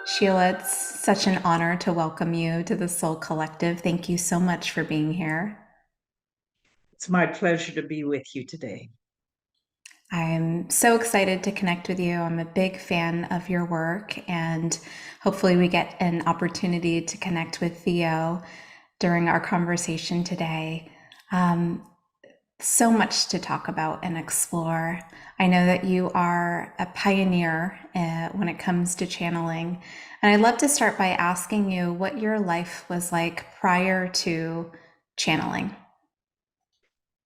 Sheila, it's such an honor to welcome you to the Soul Collective. Thank you so much for being here. It's my pleasure to be with you today. I'm so excited to connect with you. I'm a big fan of your work, and hopefully, we get an opportunity to connect with Theo during our conversation today. Um, so much to talk about and explore. I know that you are a pioneer when it comes to channeling. And I'd love to start by asking you what your life was like prior to channeling.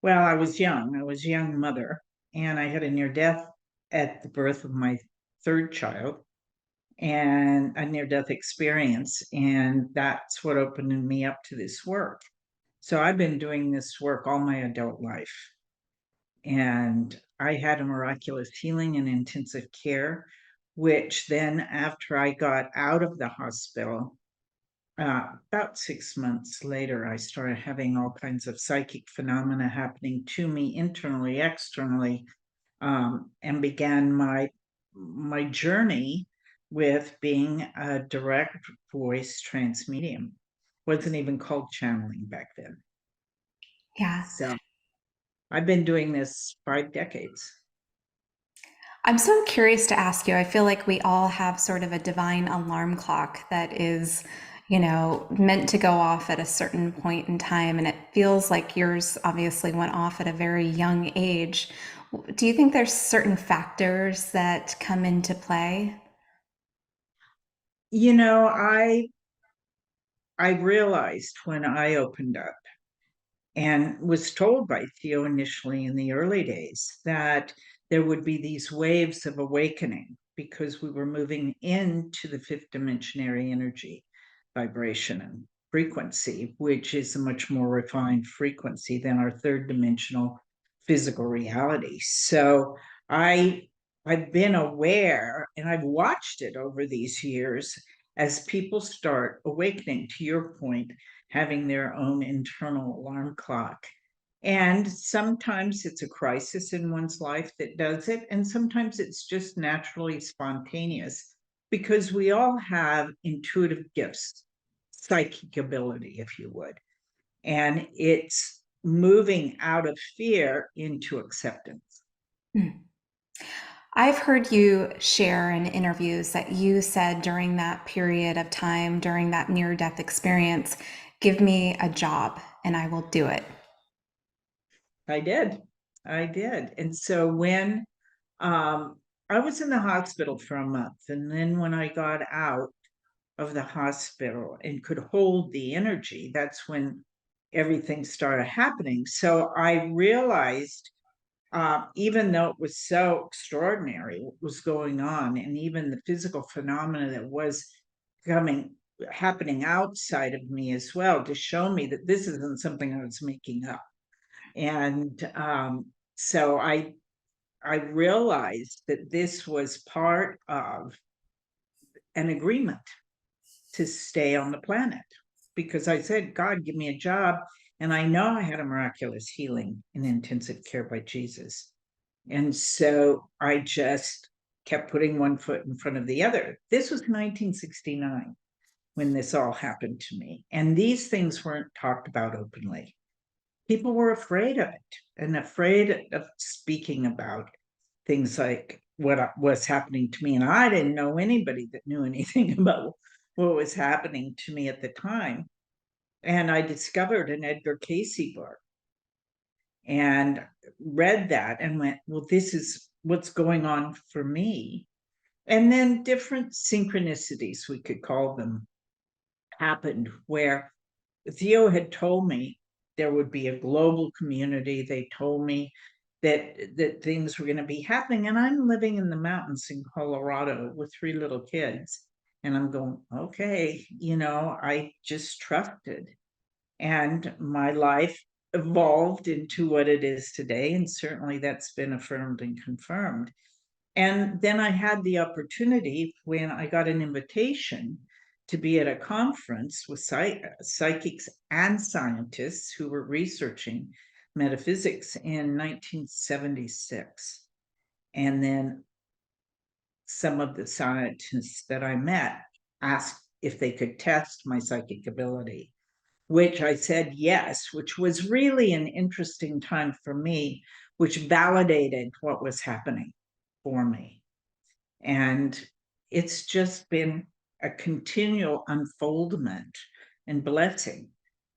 Well, I was young. I was a young mother, and I had a near death at the birth of my third child and a near death experience. And that's what opened me up to this work. So I've been doing this work all my adult life. And I had a miraculous healing in intensive care, which then, after I got out of the hospital, about 6 months later, I started having all kinds of psychic phenomena happening to me internally, externally, and began my journey with being a direct voice trance medium. Wasn't even called channeling back then. Yeah. So I've been doing this 5 decades. I'm so curious to ask you. I feel like we all have sort of a divine alarm clock that is, meant to go off at a certain point in time. And it feels like yours obviously went off at a very young age. Do you think there's certain factors that come into play? You know, I realized when I opened up and was told by Theo initially in the early days that there would be these waves of awakening because we were moving into the fifth dimensionary energy, vibration, and frequency, which is a much more refined frequency than our third dimensional physical reality. So I I've been aware and I've watched it over these years as people start awakening, to your point, having their own internal alarm clock. And sometimes it's a crisis in one's life that does it, and sometimes it's just naturally spontaneous because we all have intuitive gifts, psychic ability, if you would. And it's moving out of fear into acceptance. Hmm. I've heard you share in interviews that you said during that period of time, during that near death experience, give me a job and I will do it. I did. I did. And so when I was in the hospital for a month, and then when I got out of the hospital and could hold the energy, that's when everything started happening. So I realized, even though it was so extraordinary what was going on, and even the physical phenomena that was coming happening outside of me as well, to show me that this isn't something I was making up. And so I realized that this was part of an agreement to stay on the planet because I said, God, give me a job. And I know I had a miraculous healing in intensive care by Jesus. And so I just kept putting one foot in front of the other. This was 1969 when this all happened to me. And these things weren't talked about openly. People were afraid of it and afraid of speaking about things like what was happening to me. And I didn't know anybody that knew anything about what was happening to me at the time. And I discovered an Edgar Casey book and read that and went, well, this is what's going on for me. And then different synchronicities, we could call them, happened where Theo had told me there would be a global community. They told me that things were going to be happening, and I'm living in the mountains in Colorado with 3 little kids, and I'm going, okay, I just trusted, and my life evolved into what it is today, and certainly that's been affirmed and confirmed. And then I had the opportunity when I got an invitation to be at a conference with psychics and scientists who were researching metaphysics in 1976. And then some of the scientists that I met asked if they could test my psychic ability, which I said yes, which was really an interesting time for me, which validated what was happening for me. And it's just been a continual unfoldment and blessing.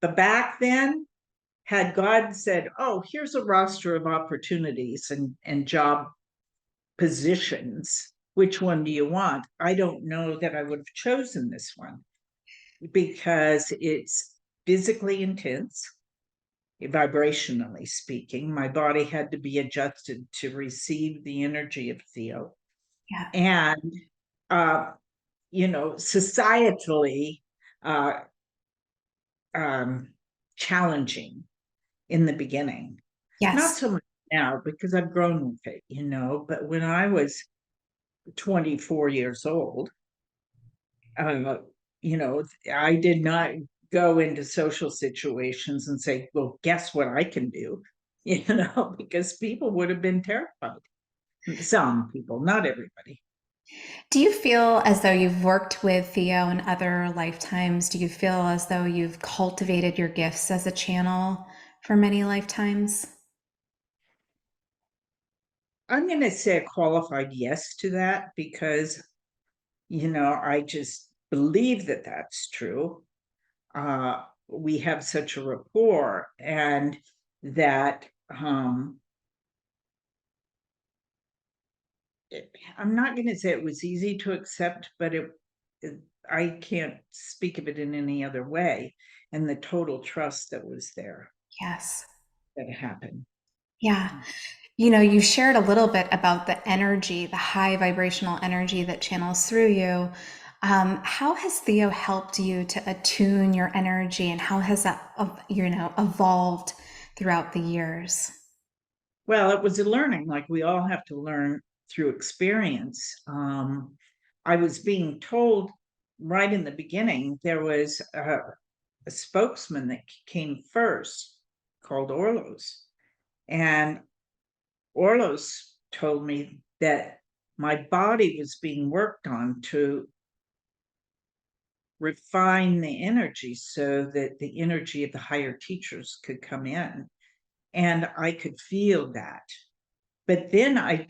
But back then, had God said, oh, here's a roster of opportunities and job positions, which one do you want? I don't know that I would have chosen this one because it's physically intense, vibrationally speaking. My body had to be adjusted to receive the energy of Theo. Yeah. And, societally uh, challenging in the beginning. Not Yes. so much now because I've grown with it, but when I was 24 years old, uh, I did not go into social situations and say, well, guess what I can do, because people would have been terrified. Some people, not everybody. Do you feel as though you've worked with Theo in other lifetimes? Do you feel as though you've cultivated your gifts as a channel for many lifetimes? I'm going to say a qualified yes to that because, I just believe that that's true. We have such a rapport, and that I'm not going to say it was easy to accept, but I can't speak of it in any other way. And the total trust that was there Yes. that happened. Yeah. You shared a little bit about the energy, the high vibrational energy that channels through you. How has Theo helped you to attune your energy, and how has that, evolved throughout the years? Well, it was a learning, like we all have to learn through experience. I was being told right in the beginning there was a spokesman that came first called Orlos. And Orlos told me that my body was being worked on to refine the energy so that the energy of the higher teachers could come in. And I could feel that. But then I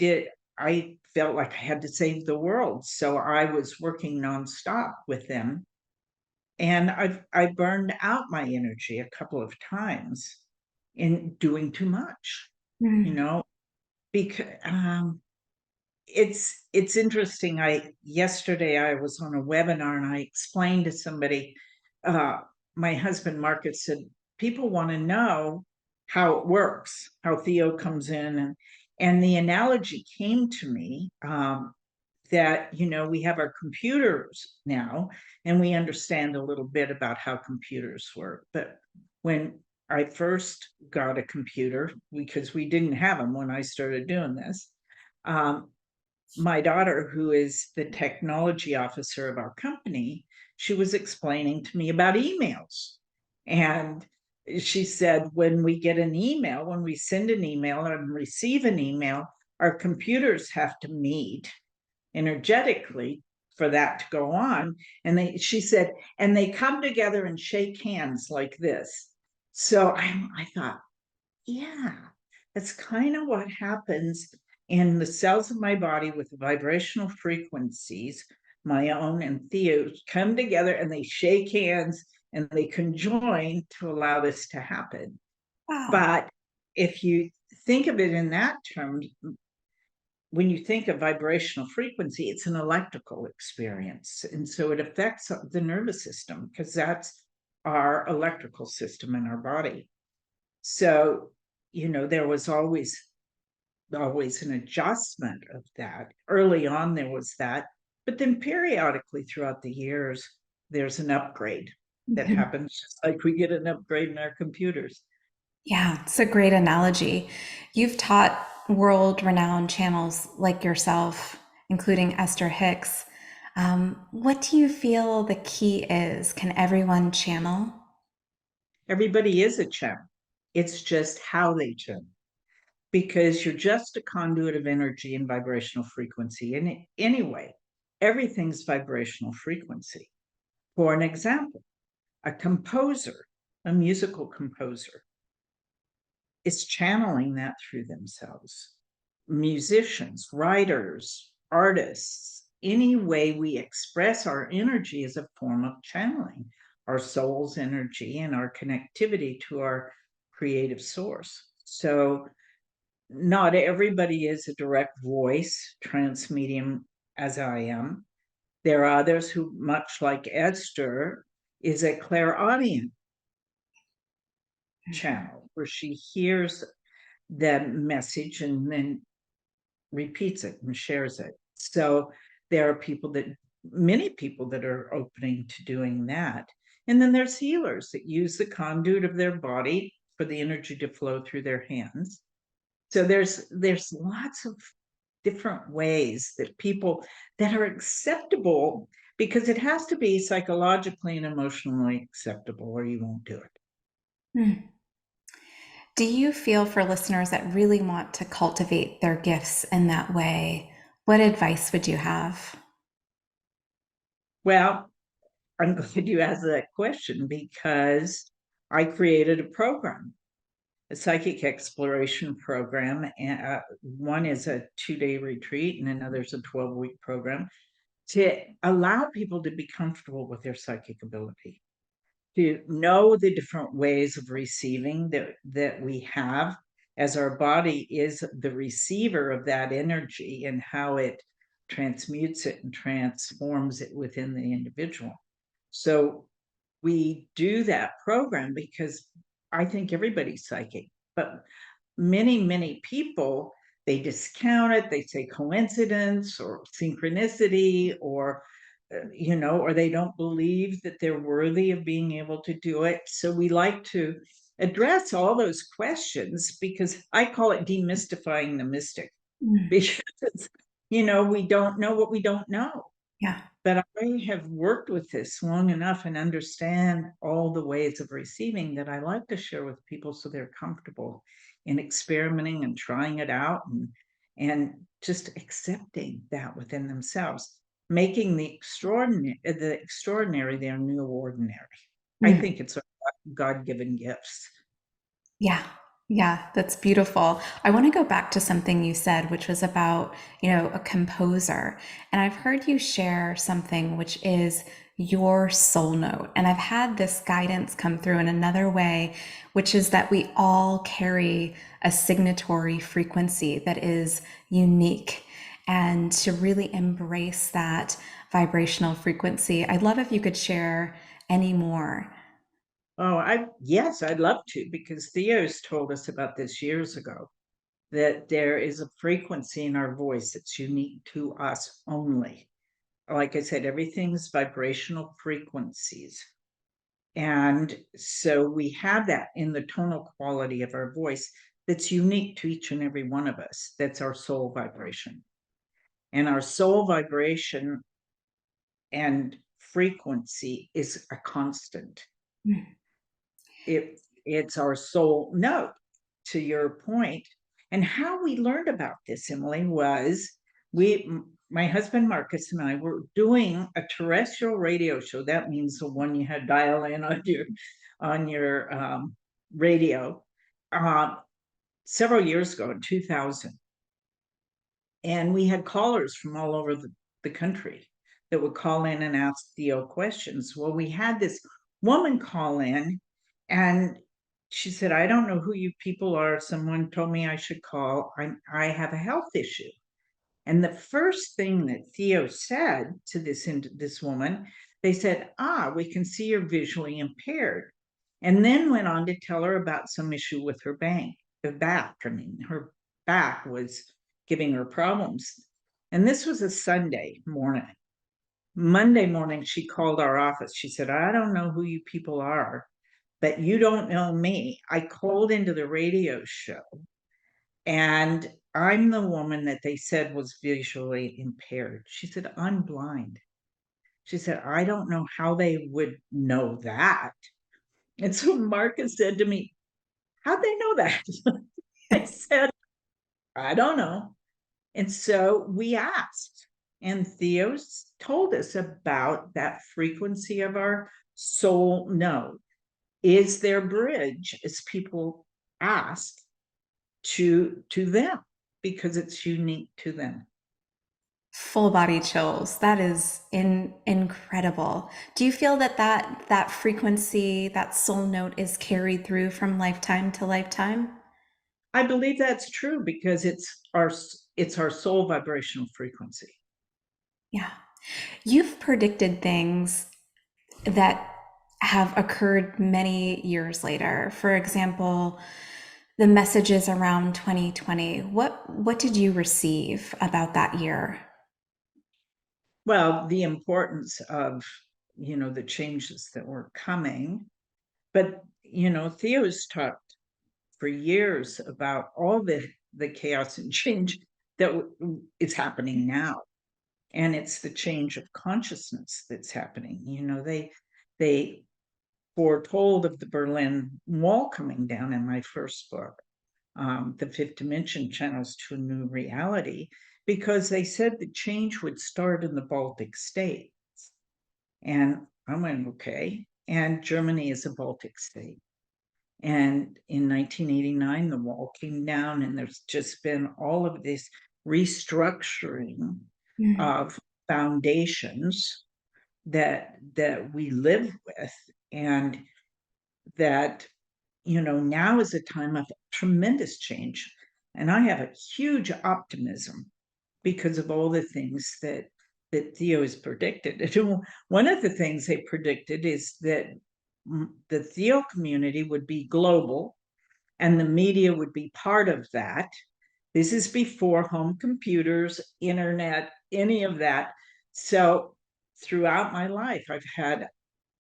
felt like I had to save the world. So I was working nonstop with them. And I burned out my energy a couple of times in doing too much, you Mm. know, because it's interesting. Yesterday I was on a webinar and I explained to somebody, my husband Marcus said, people want to know how it works, how Theo comes in, and the analogy came to me, that we have our computers now and we understand a little bit about how computers work. But when I first got a computer, because we didn't have them when I started doing this, um, my daughter, who is the technology officer of our company, she was explaining to me about emails. And she said, when we get an email, when we send an email and receive an email, our computers have to meet energetically for that to go on. And she said, and they come together and shake hands like this. So I thought, yeah, that's kind of what happens in the cells of my body with the vibrational frequencies, my own and Theo's come together and they shake hands and they conjoin to allow this to happen. Wow. But if you think of it in that term, when you think of vibrational frequency, it's an electrical experience. And so it affects the nervous system because that's our electrical system in our body. So, there was always an adjustment of that. Early on, there was that. But then periodically throughout the years, there's an upgrade that Mhm. happens, just like we get an upgrade in our computers. Yeah, it's a great analogy. You've taught world renowned channels like yourself, including Esther Hicks. What do you feel the key is? Can everyone channel? Everybody is a channel. It's just how they channel, because you're just a conduit of energy and vibrational frequency. And anyway, everything's vibrational frequency. For an example, a composer, a musical composer, is channeling that through themselves. Musicians, writers, artists, any way we express our energy is a form of channeling our soul's energy and our connectivity to our creative source. So not everybody is a direct voice transmedium as I am. There are others who, much like Esther, is a clairaudient channel where she hears the message and then repeats it and shares it. So there are many people that are opening to doing that. And then there's healers that use the conduit of their body for the energy to flow through their hands. So there's lots of different ways that people that are acceptable, because it has to be psychologically and emotionally acceptable or you won't do it. Mm. Do you feel for listeners that really want to cultivate their gifts in that way, what advice would you have? Well, I'm glad you asked that question because I created a program, a psychic exploration program. And one is a 2-day retreat, and another's a 12-week program to allow people to be comfortable with their psychic ability, to know the different ways of receiving that we have, as our body is the receiver of that energy and how it transmutes it and transforms it within the individual. So we do that program because I think everybody's psychic, but many people, they discount it. They say coincidence or synchronicity, or or they don't believe that they're worthy of being able to do it. So we like to address all those questions, because I call it demystifying the mystic, Mm. because we don't know what we don't know. Yeah. But I have worked with this long enough and understand all the ways of receiving that I like to share with people so they're comfortable in experimenting and trying it out, and just accepting that within themselves, making the extraordinary their new ordinary. I Mm. think it's a God-given gifts. Yeah. Yeah, that's beautiful. I want to go back to something you said, which was about, a composer. And I've heard you share something which is your soul note. And I've had this guidance come through in another way, which is that we all carry a signatory frequency that is unique. And to really embrace that vibrational frequency, I'd love if you could share any more. Oh, yes, I'd love to, because Theo's told us about this years ago, that there is a frequency in our voice that's unique to us only. Like I said, everything's vibrational frequencies. And so we have that in the tonal quality of our voice that's unique to each and every one of us. That's our soul vibration. And our soul vibration and frequency is a constant. Mm. It's our soul note, to your point. And how we learned about this, Emily, was my husband Marcus and I were doing a terrestrial radio show. That means the one you had dial in on your radio, uh, several years ago in 2000. And we had callers from all over the country that would call in and ask Theo questions. Well, we had this woman call in, and she said, I don't know who you people are. Someone told me I should call. I have a health issue. And the first thing that Theo said to this woman, they said, we can see you're visually impaired. And then went on to tell her about some issue with her back. I mean, her back was giving her problems. And this was a Sunday morning. Monday morning, she called our office. She said, I don't know who you people are, but you don't know me. I called into the radio show, and I'm the woman that they said was visually impaired. She said, I'm blind. She said, I don't know how they would know that. And so Marcus said to me, how'd they know that? I said, I don't know. And so we asked. And Theo's told us about that frequency of our soul node. Is there bridge, as people ask, to them, because it's unique to them? Full body chills. That is incredible. Do you feel that that frequency, that soul note is carried through from lifetime to lifetime? I believe that's true because it's our soul vibrational frequency. Yeah. You've predicted things that have occurred many years later. For example, the messages around 2020. What did you receive about that year? Well, the importance of, the changes that were coming. But, Theo's talked for years about all the chaos and change that is happening now. And it's the change of consciousness that's happening. They foretold of the Berlin Wall coming down in my first book, the fifth dimension channels to a new reality, because they said the change would start in the Baltic states. And I went, okay. And Germany is a Baltic state. And in 1989, the wall came down, and there's just been all of this restructuring Mm. of foundations that we live with, and that now is a time of tremendous change. And I have a huge optimism because of all the things that Theo has predicted. One of the things they predicted is that the Theo community would be global and the media would be part of that. This is before home computers, internet, any of that. So throughout my life, I've had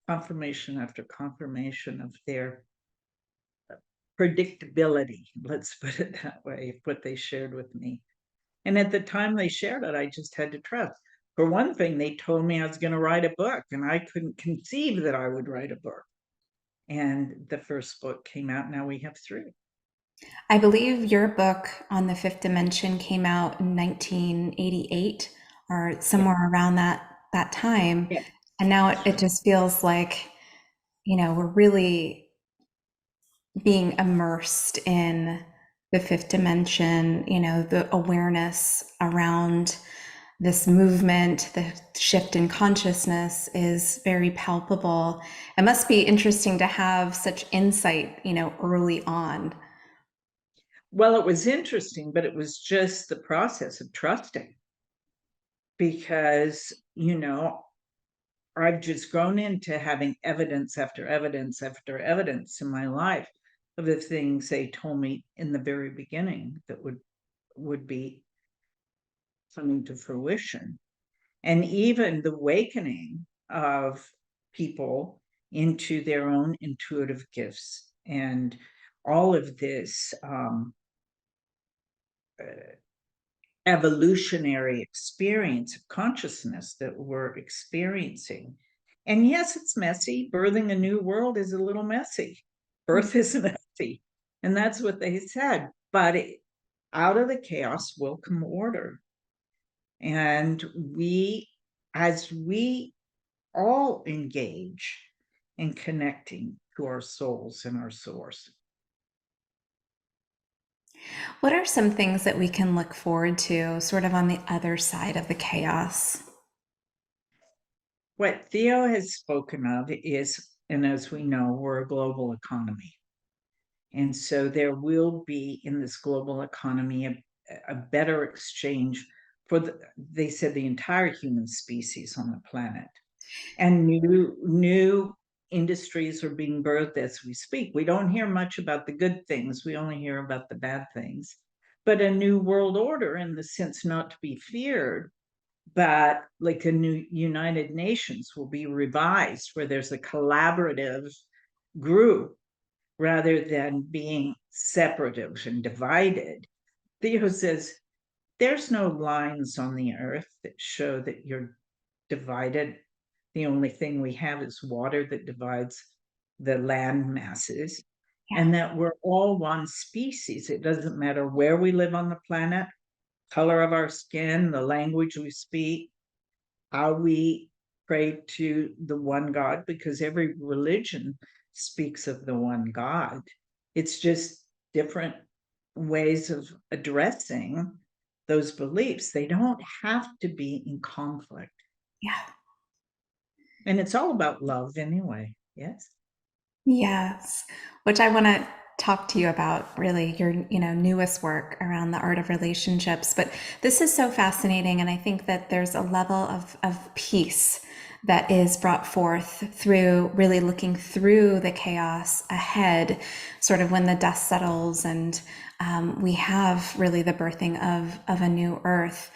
confirmation after confirmation of their predictability, let's put it that way, what they shared with me. And at the time they shared it, I just had to trust. For one thing, they told me I was going to write a book, and I couldn't conceive that I would write a book. And the first book came out. Now we have three. I believe your book on the fifth dimension came out in 1988 or Yeah. somewhere around that time. Yeah. And now it, That's it right. just feels like, we're really being immersed in the fifth dimension, the awareness around this movement, the shift in consciousness is very palpable. It must be interesting to have such insight, early on. Well, it was interesting, but it was just the process of trusting, because, I've just grown into having evidence after evidence after evidence in my life of the things they told me in the very beginning that would be coming to fruition. And even the awakening of people into their own intuitive gifts, and all of this evolutionary experience of consciousness that we're experiencing. And yes, it's messy. Birthing a new world is a little messy. Birth is messy. And that's what they said. But out of the chaos will come order. And as we all engage in connecting to our souls and our source. What are some things that we can look forward to sort of on the other side of the chaos? What Theo has spoken of is, and as we know, we're a global economy. And so there will be in this global economy a better exchange for they said, the entire human species on the planet. And new industries are being birthed as we speak. We don't hear much about the good things. We only hear about the bad things. But a new world order, in the sense not to be feared, but like a new United Nations will be revised, where there's a collaborative group rather than being separative and divided. Theo says there's no lines on the earth that show that you're divided. The only thing we have is water that divides the land masses, Yeah. and that we're all one species. It doesn't matter where we live on the planet, color of our skin, the language we speak, how we pray to the one God, because every religion speaks of the one God. It's just different ways of addressing those beliefs. They don't have to be in conflict. Yeah. And it's all about love anyway. Yes. Yes, which I want to talk to you about really your, newest work around the art of relationships. But this is so fascinating. And I think that there's a level of peace that is brought forth through really looking through the chaos ahead, sort of when the dust settles and we have really the birthing of a new earth.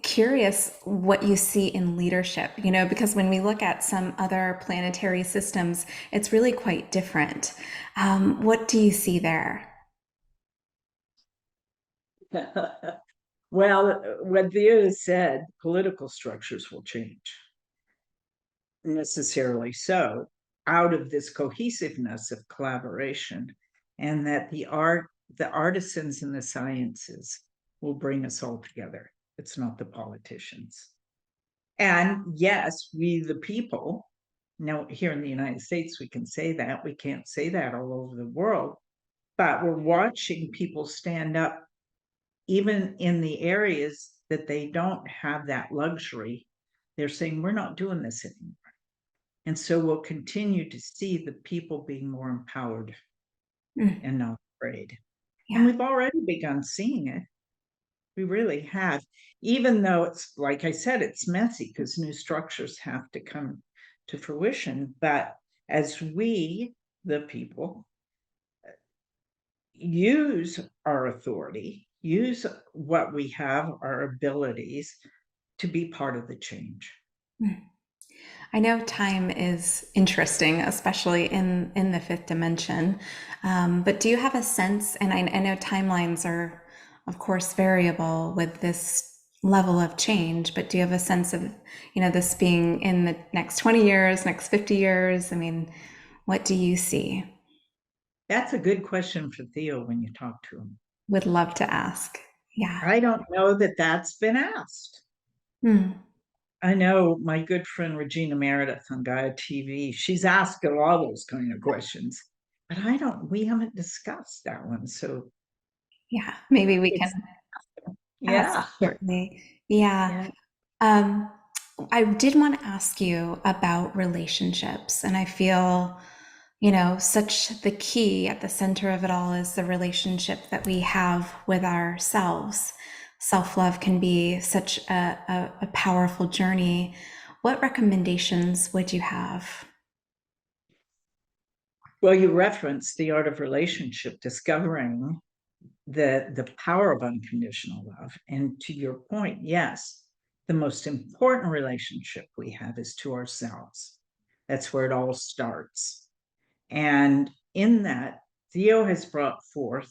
Curious what you see in leadership, because when we look at some other planetary systems, it's really quite different. What do you see there? Well, what Theo said, political structures will change, necessarily so, out of this cohesiveness of collaboration, and that the artisans and the sciences will bring us all together. It's not the politicians. And yes, we the people, now here in the United States, we can say that. We can't say that all over the world, but we're watching people stand up even in the areas that they don't have that luxury. They're saying, we're not doing this anymore. And so we'll continue to see the people being more empowered Mm, and not afraid. And yeah. we've already begun seeing it. We really have, even though it's, like I said, it's messy because new structures have to come to fruition. But as we, the people, use our authority, use what we have, our abilities to be part of the change. Mm. I know time is interesting, especially in the fifth dimension. But do you have a sense? And I know timelines are, of course, variable with this level of change. But do you have a sense of, this being in the next 20 years, next 50 years? I mean, what do you see? That's a good question for Theo when you talk to him. Would love to ask. Yeah. I don't know that that's been asked. Hmm. I know my good friend Regina Meredith on Gaia TV, she's asked all those kind of questions, but we haven't discussed that one. So Yeah. Maybe we can. it's, yeah. Absolutely. Yeah. Yeah. Um, I did want to ask you about relationships, and I feel, such the key at the center of it all is the relationship that we have with ourselves. Self love can be such a powerful journey. What recommendations would you have? Well, you referenced the art of relationship, discovering the power of unconditional love. And to your point, yes, the most important relationship we have is to ourselves. That's where it all starts. And in that, Theo has brought forth,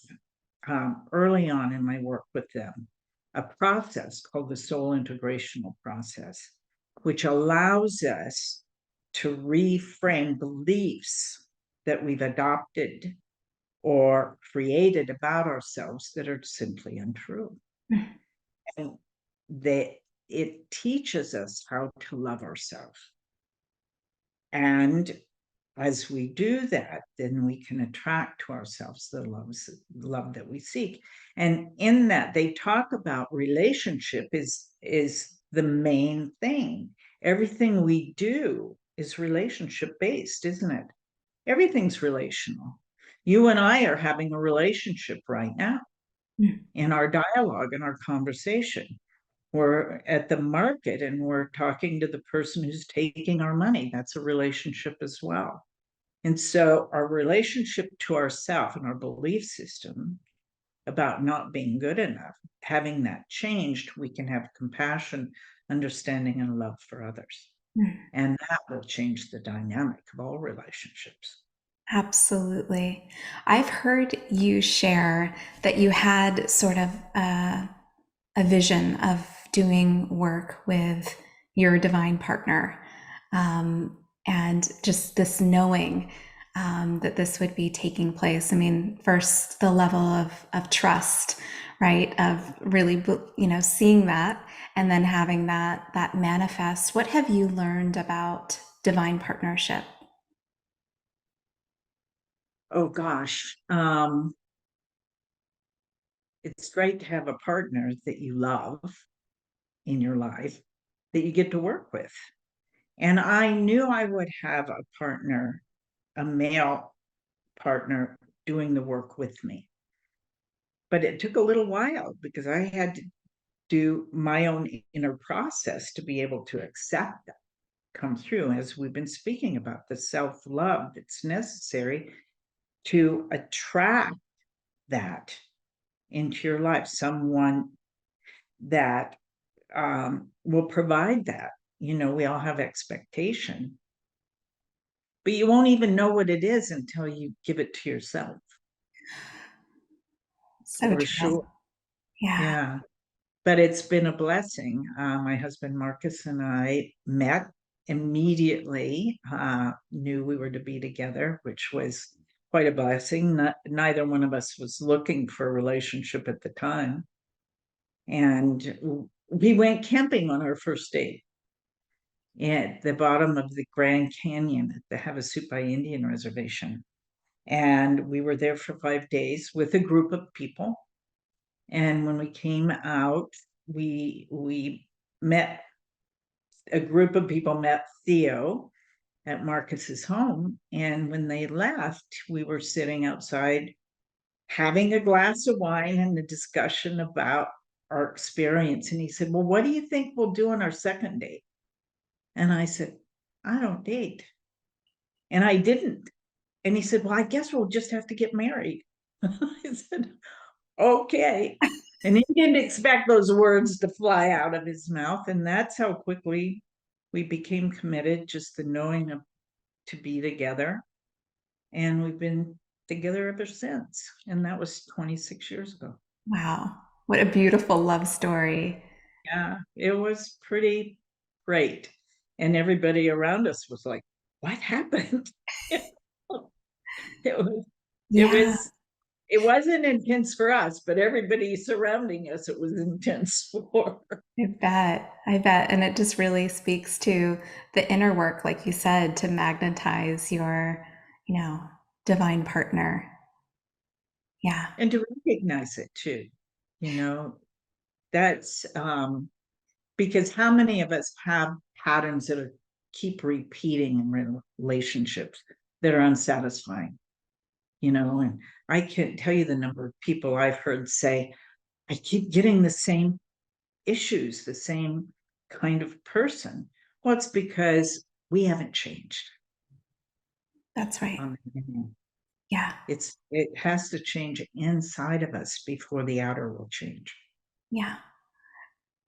early on in my work with them, a process called the soul integrational process, which allows us to reframe beliefs that we've adopted or created about ourselves that are simply untrue. And it teaches us how to love ourselves. And as we do that, then we can attract to ourselves the love that we seek. And in that, they talk about relationship is the main thing. Everything we do is relationship based, isn't it? Everything's relational. You and I are having a relationship right now Mm, in our dialogue, in our conversation. We're at the market and we're talking to the person who's taking our money. That's a relationship as well. And so our relationship to ourself and our belief system about not being good enough, having that changed, we can have compassion, understanding, and love for others. mm. And that will change the dynamic of all relationships. Absolutely. I've heard you share that you had sort of a vision of doing work with your divine partner. And just this knowing that this would be taking place. I mean, first, the level of trust, right? Of really, seeing that and then having that manifest. What have you learned about divine partnership? Oh gosh. It's great to have a partner that you love in your life that you get to work with. And I knew I would have a partner, a male partner, doing the work with me. But it took a little while because I had to do my own inner process to be able to accept that come through, as we've been speaking about, the self-love that's necessary to attract that into your life, someone that will provide that. We all have expectation, but you won't even know what it is until you give it to yourself. So For true. sure. Yeah. Yeah. But it's been a blessing. My husband Marcus and I met immediately, knew we were to be together, which was quite a blessing. Neither one of us was looking for a relationship at the time. And we went camping on our first date at the bottom of the Grand Canyon at the Havasupai Indian Reservation. And we were there for 5 days with a group of people. And when we came out, we met a group of people met Theo at Marcus's home. And when they left, we were sitting outside having a glass of wine and a discussion about our experience. And he said, "Well, what do you think we'll do on our second date?" And I said, "I don't date." And I didn't. And he said, "Well, I guess we'll just have to get married." I said, "Okay." And he didn't expect those words to fly out of his mouth. And that's how quickly we became committed, just the knowing of to be together. And we've been together ever since. And that was 26 years ago. Wow. What a beautiful love story. Yeah, it was pretty great. And everybody around us was like, "What happened?" it was, it Yeah, was, it wasn't intense for us, but everybody surrounding us, it was intense for. I bet. I bet. And it just really speaks to the inner work, like you said, to magnetize your, you know, divine partner. Yeah, And to recognize it too. You know, that's because how many of us have patterns that keep repeating in relationships that are unsatisfying? And I can't tell you the number of people I've heard say, "I keep getting the same issues, the same kind of person." Well, it's because we haven't changed that's right. on the inside. Yeah, It has to change inside of us before the outer will change. yeah.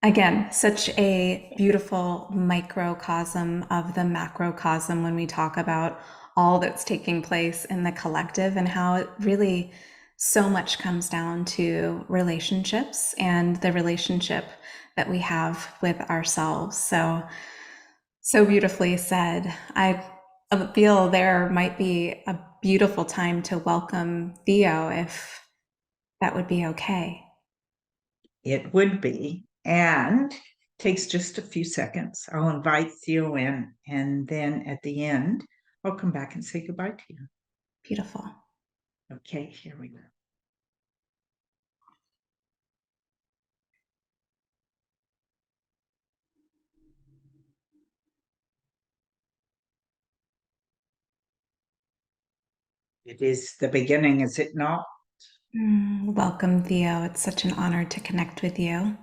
Again, such a beautiful microcosm of the macrocosm when we talk about all that's taking place in the collective and how it really so much comes down to relationships and the relationship that we have with ourselves. So beautifully said. I feel there might be a beautiful time to welcome Theo if that would be okay. It would be, and takes just a few seconds. I'll invite Theo in, and then at the end, I'll come back and say goodbye to you. Beautiful. Okay, here we go. It is the beginning, is it not? Welcome, Theo. It's such an honor to connect with you.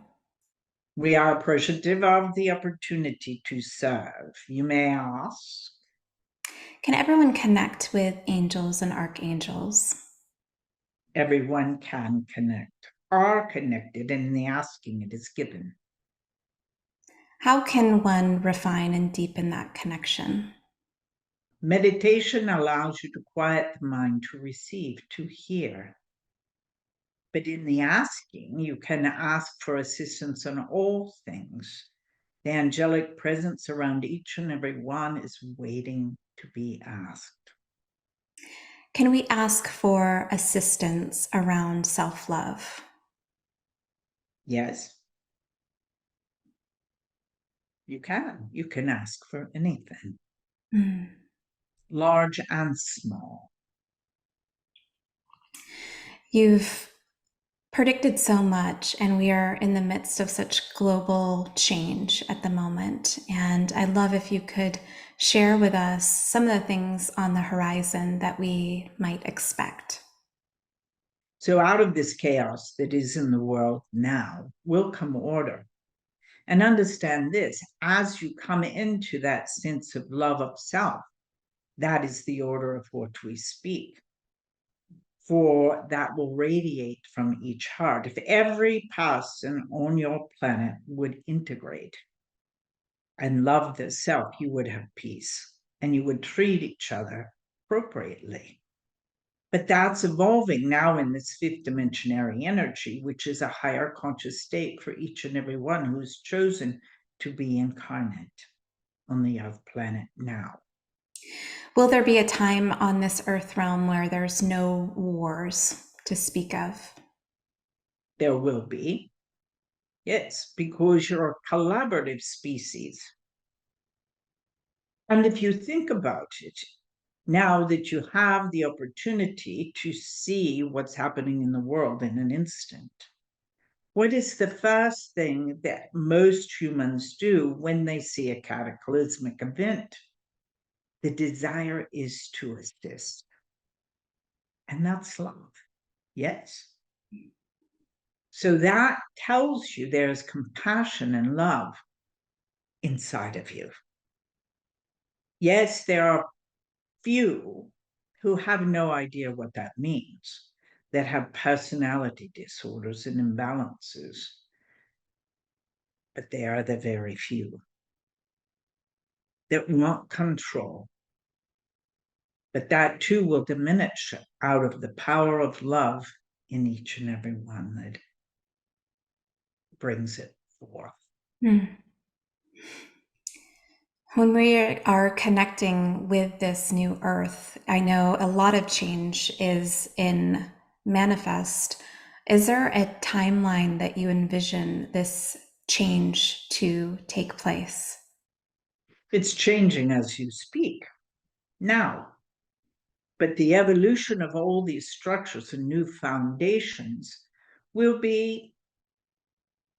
We are appreciative of the opportunity to serve. You may ask. Can everyone connect with angels and archangels? Everyone can connect, are connected, and in the asking it is given. How can one refine and deepen that connection? Meditation allows you to quiet the mind, to receive, to hear. But in the asking, you can ask for assistance on all things. The angelic presence around each and every one is waiting to be asked. Can we ask for assistance around self love? Yes, you can. You can ask for anything, Mm. large and small. You've predicted so much, and we are in the midst of such global change at the moment. And I'd love if you could share with us some of the things on the horizon that we might expect. So out of this chaos that is in the world now will come order. And understand this, as you come into that sense of love of self, that is the order of what we speak. For that will radiate from each heart. If every person on your planet would integrate and love the self, you would have peace and you would treat each other appropriately. But that's evolving now in this fifth dimensionary energy, which is a higher conscious state for each and every one who's chosen to be incarnate on the earth planet now. Will there be a time on this earth realm where there's no wars to speak of? There will be, yes, because you're a collaborative species. And if you think about it, now that you have the opportunity to see what's happening in the world in an instant, what is the first thing that most humans do when they see a cataclysmic event? The desire is to assist. And that's love. Yes. So that tells you there's compassion and love inside of you. Yes, there are few who have no idea what that means, that have personality disorders and imbalances, but they are the very few that want control. But that too will diminish out of the power of love in each and every one that brings it forth. Mm. When we are connecting with this new earth, I know a lot of change is in manifest. Is there a timeline that you envision this change to take place? It's changing as you speak now. But the evolution of all these structures and new foundations will be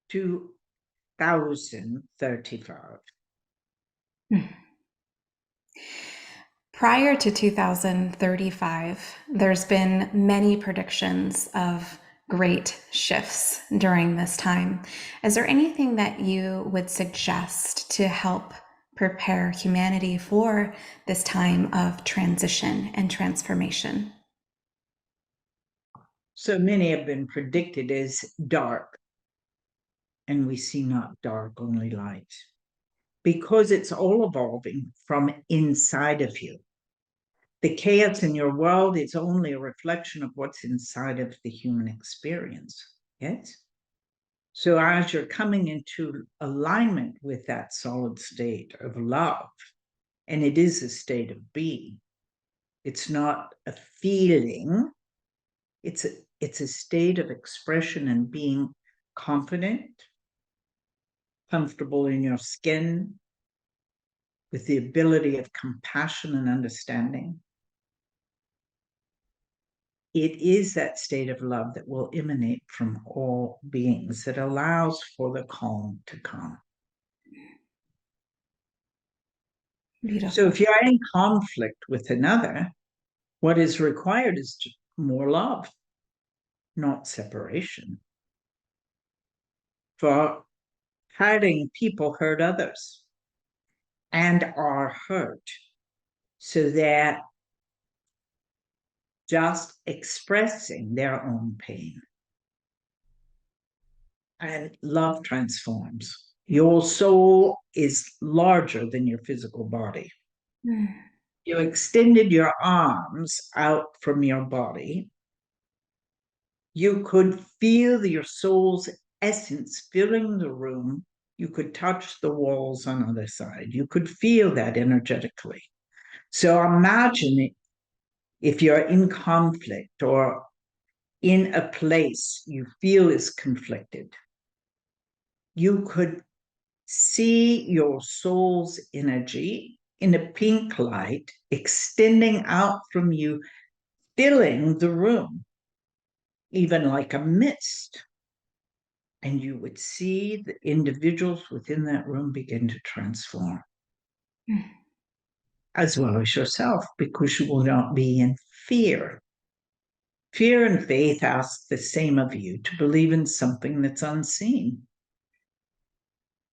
2035. Prior to 2035, there's been many predictions of great shifts during this time. Is there anything that you would suggest to help prepare humanity for this time of transition and transformation? So many have been predicted as dark, and we see not dark, only light, because it's all evolving from inside of you. The chaos in your world is only a reflection of what's inside of the human experience. Yes? So as you're coming into alignment with that solid state of love, and it is a state of being, it's not a feeling, it's a state of expression and being confident, comfortable in your skin, with the ability of compassion and understanding. It is that state of love that will emanate from all beings that allows for the calm to come. So Beautiful. if you're in conflict with another, what is required is more love, not separation. For hurting people hurt others and are hurt. So they're just expressing their own pain. And love transforms. Your soul is larger than your physical body. Mm. You extended your arms out from your body. You could feel your soul's essence filling the room. You could touch the walls on the other side. You could feel that energetically. So imagine it, if you're in conflict or in a place you feel is conflicted, you could see your soul's energy in a pink light extending out from you, filling the room, even like a mist. And you would see the individuals within that room begin to transform, as well as yourself, because you will not be in fear. Fear and faith ask the same of you, to believe in something that's unseen.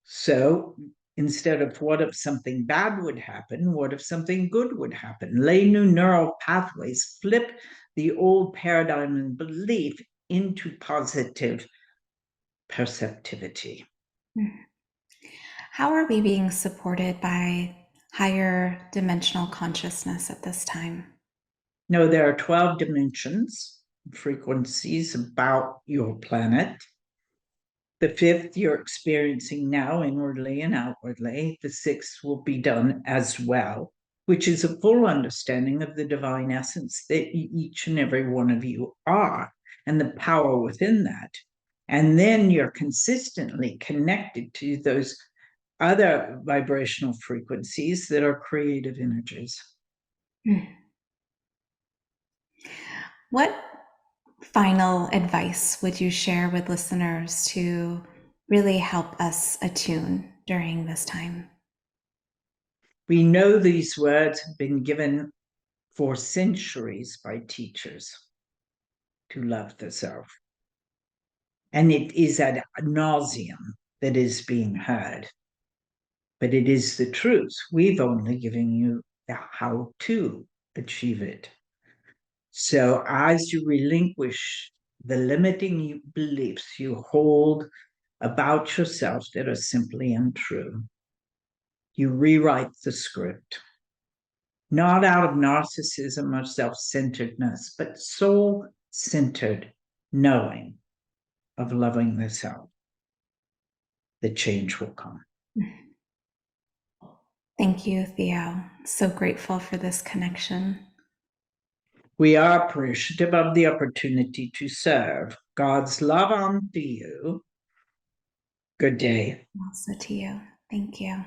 So instead of what if something bad would happen, what if something good would happen? Lay new neural pathways, flip the old paradigm and belief into positive perceptivity. How are we being supported by higher dimensional consciousness at this time? No, there are 12 dimensions, frequencies about your planet. The fifth you're experiencing now, inwardly and outwardly. The sixth will be done as well, which is a full understanding of the divine essence that each and every one of you are, and the power within that. And then you're consistently connected to those other vibrational frequencies that are creative energies. What final advice would you share with listeners to really help us attune during this time? We know these words have been given for centuries by teachers to love the self. And it is ad nauseum that is being heard. But it is the truth. We've only given you the how to achieve it. So as you relinquish the limiting beliefs you hold about yourself that are simply untrue, you rewrite the script, not out of narcissism or self-centeredness, but soul-centered knowing of loving the self. The change will come. Thank you, Theo. So grateful for this connection. We are appreciative of the opportunity to serve. God's love unto you. Good day. Also to you. Thank you.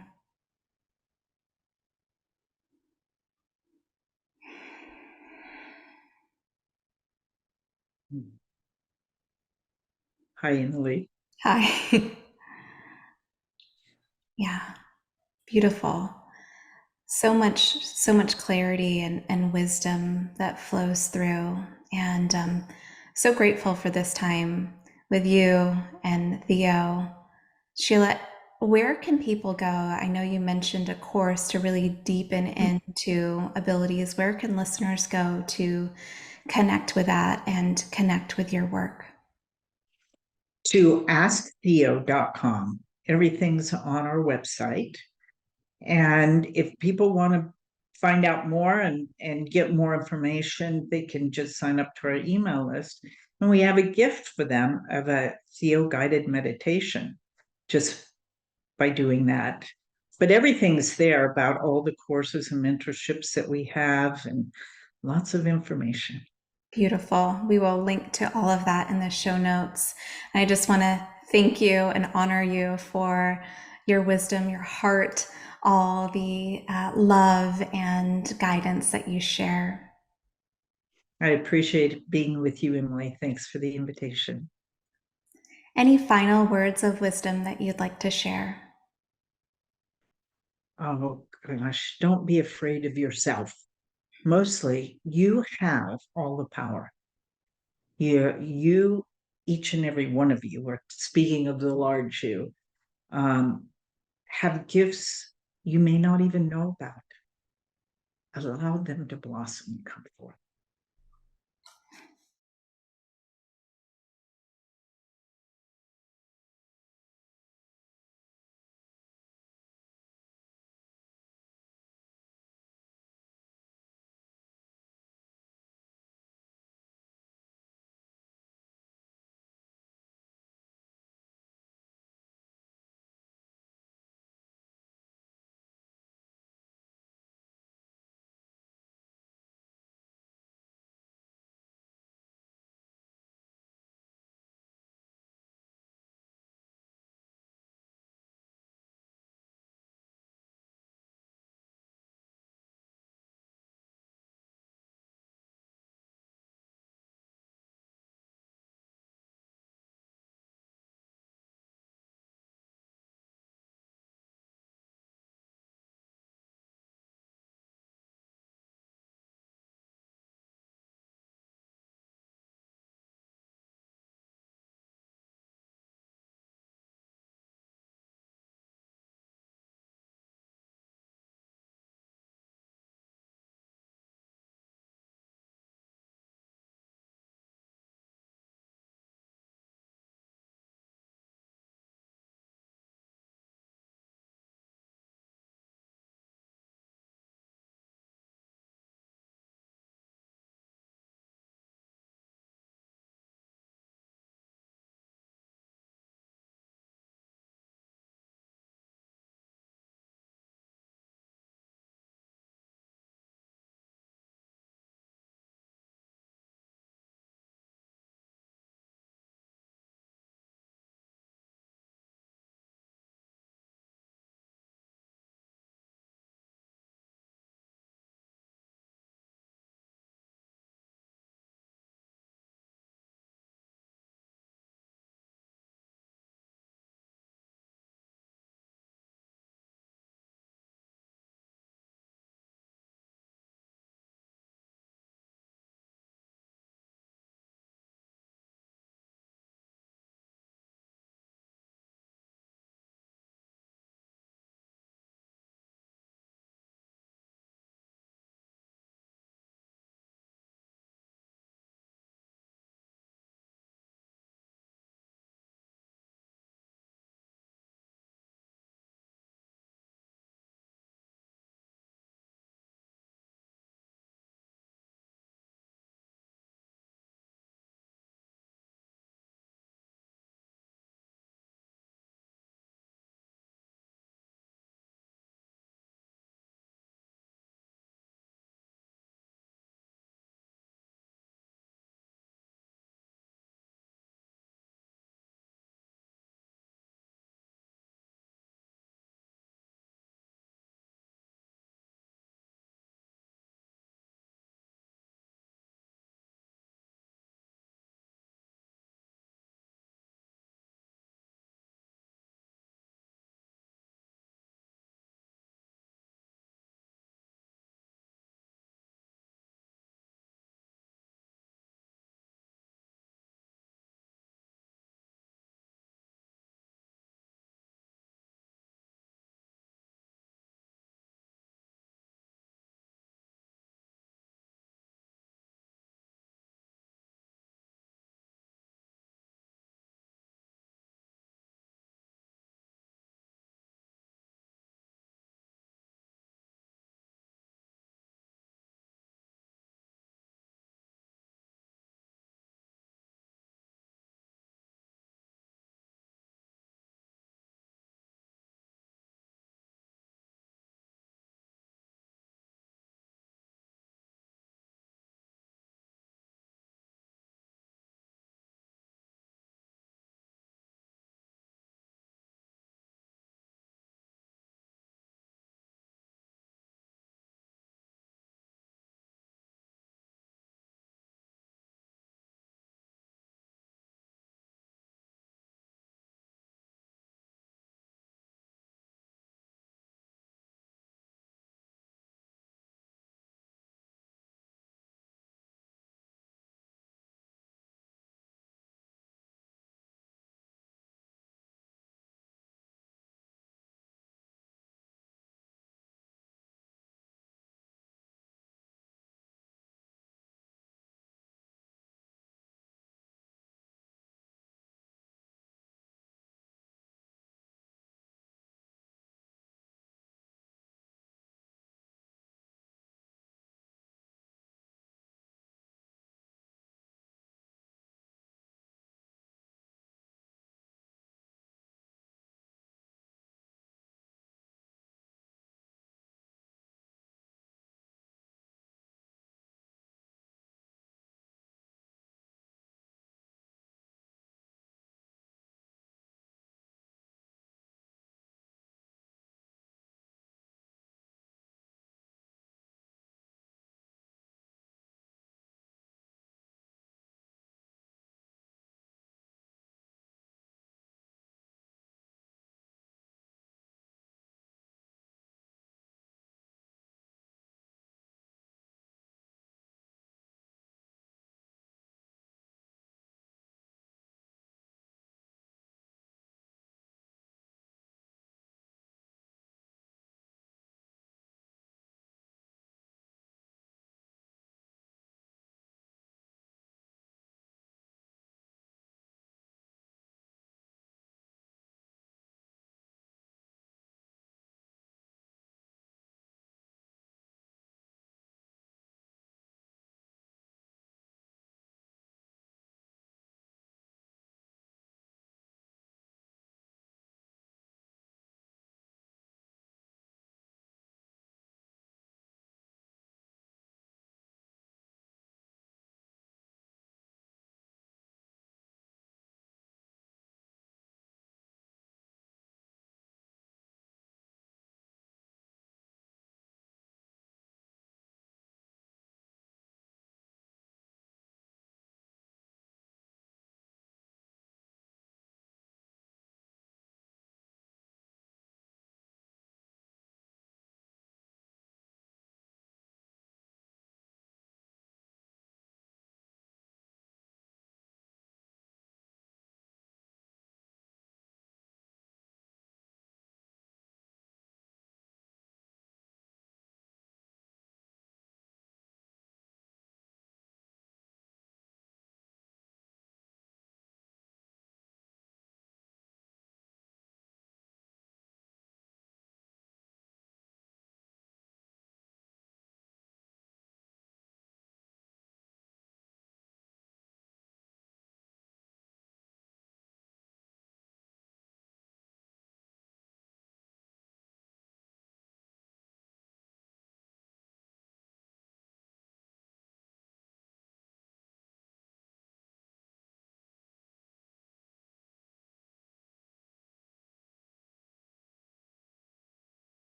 Hi, Emily. Hi. Yeah, beautiful. So much clarity and wisdom that flows through. And so grateful for this time with you and Theo. Sheila, where can people go? I know you mentioned a course to really deepen into abilities. Where can listeners go to connect with that and connect with your work? To asktheo.com. Everything's on our website. And if people want to find out more and get more information, they can just sign up to our email list. And we have a gift for them of a Theo guided meditation just by doing that. But everything's there about all the courses and mentorships that we have and lots of information. Beautiful. We will link to all of that in the show notes. And I just want to thank you and honor you for your wisdom, your heart, all the love and guidance that you share. I appreciate being with you, Emily. Thanks for the invitation. Any final words of wisdom that you'd like to share? Oh, gosh, don't be afraid of yourself. Mostly, you have all the power. You, each and every one of you, or speaking of the large you, have gifts you may not even know about. Allow them to blossom and come forth.